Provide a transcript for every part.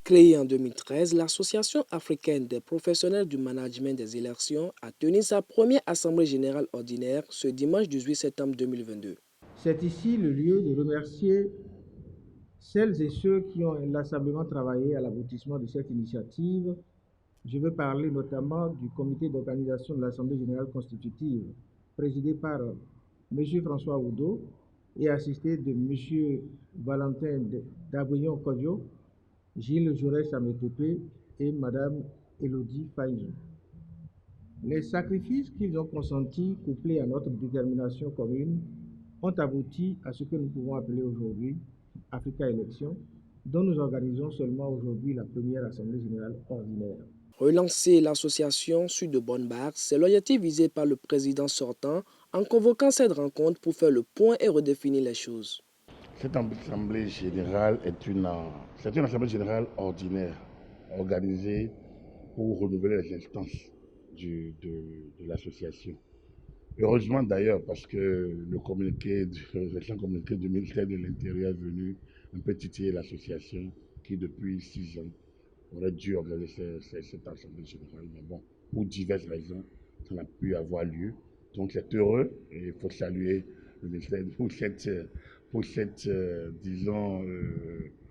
Créée en 2013, l'Association africaine des professionnels du management des élections a tenu sa première Assemblée générale ordinaire ce dimanche 18 septembre 2022. C'est ici le lieu de remercier celles et ceux qui ont inlassablement travaillé à l'aboutissement de cette initiative. Je veux parler notamment du comité d'organisation de l'Assemblée générale constitutive, présidé par M. François Oudot et assisté de M. Valentin Dabrion Kodjo, Gilles Jaurès Amétépé et Mme Élodie Faïzou. Les sacrifices qu'ils ont consentis, couplés à notre détermination commune, ont abouti à ce que nous pouvons appeler aujourd'hui Africa Élections, dont nous organisons seulement aujourd'hui la première Assemblée générale ordinaire. Relancer l'association sur de bonnes bases, c'est l'objectif visé par le président sortant en convoquant cette rencontre pour faire le point et redéfinir les choses. Cette assemblée générale c'est une assemblée générale ordinaire organisée pour renouveler les instances de l'association. Heureusement d'ailleurs, parce que le récent communiqué du ministère de l'Intérieur est venu un peu titiller l'association qui depuis 6 ans aurait dû organiser cette assemblée générale. Mais bon, pour diverses raisons, ça n'a pu avoir lieu. Donc c'est heureux et il faut saluer le ministère pour cette disons,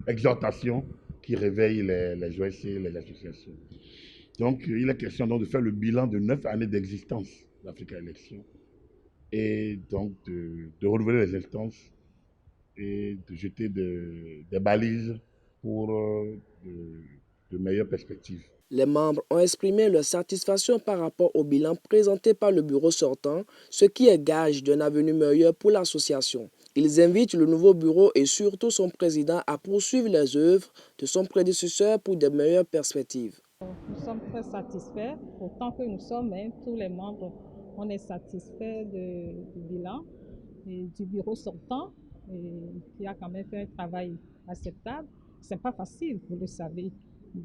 exhortation qui réveille les OSC et les associations. Donc il est question donc de faire le bilan de 9 années d'existence d'Africa Élections et donc de renouveler les instances et de jeter des balises pour de meilleures perspectives. Les membres ont exprimé leur satisfaction par rapport au bilan présenté par le bureau sortant, ce qui est gage d'un avenir meilleur pour l'association. Ils invitent le nouveau bureau et surtout son président à poursuivre les œuvres de son prédécesseur pour de meilleures perspectives. Nous sommes très satisfaits, autant que nous sommes, tous les membres, on est satisfaits du bilan et du bureau sortant qui a quand même fait un travail acceptable. Ce n'est pas facile, vous le savez.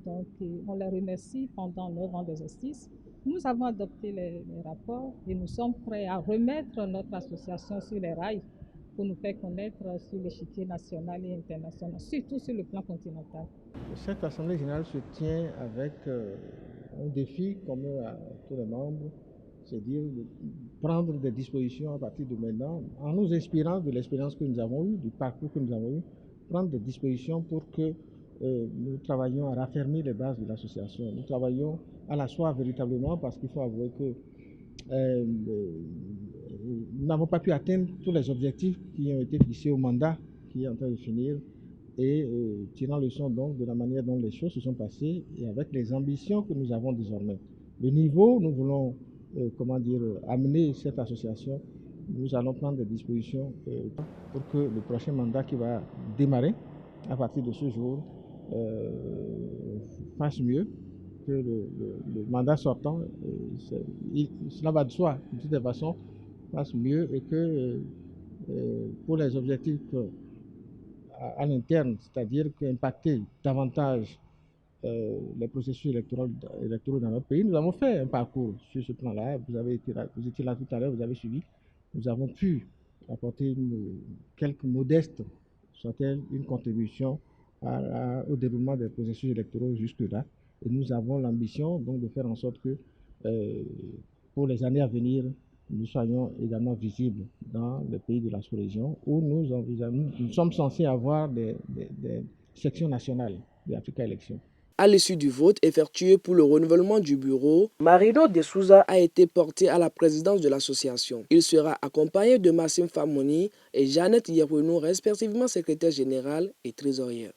Donc, on les remercie pendant 9 ans d'exercice. Nous avons adopté les rapports et nous sommes prêts à remettre notre association sur les rails pour nous faire connaître sur l'échiquier national et international, surtout sur le plan continental. Cette Assemblée générale se tient avec un défi commun à tous les membres, c'est-à-dire de prendre des dispositions à partir de maintenant, en nous inspirant de l'expérience que nous avons eue, du parcours que nous avons eu, prendre des dispositions pour que nous travaillions à raffermir les bases de l'association. Nous travaillons à la soie véritablement parce qu'il faut avouer que nous n'avons pas pu atteindre tous les objectifs qui ont été fixés au mandat qui est en train de finir et tirant leçon donc de la manière dont les choses se sont passées et avec les ambitions que nous avons désormais. Le niveau, nous voulons amener cette association, nous allons prendre des dispositions pour que le prochain mandat qui va démarrer à partir de ce jour fasse mieux que le mandat sortant. Cela va de soi, de toute façon, fasse mieux et que pour les objectifs à l'interne, c'est-à-dire qu'impacter davantage les processus électoraux dans notre pays. Nous avons fait un parcours sur ce plan-là. Vous étiez là tout à l'heure, vous avez suivi. Nous avons pu apporter quelques modestes, soit-elle une contribution au déroulement des processus électoraux jusque-là. Et nous avons l'ambition donc de faire en sorte que pour les années à venir, nous soyons également visibles dans les pays de la sous-région où nous sommes censés avoir des sections nationales d'Africa Élections. À l'issue du vote effectué pour le renouvellement du bureau, Marino de Souza a été porté à la présidence de l'association. Il sera accompagné de Massim Famoni et Jeannette Yerounou, respectivement secrétaire générale et trésorière.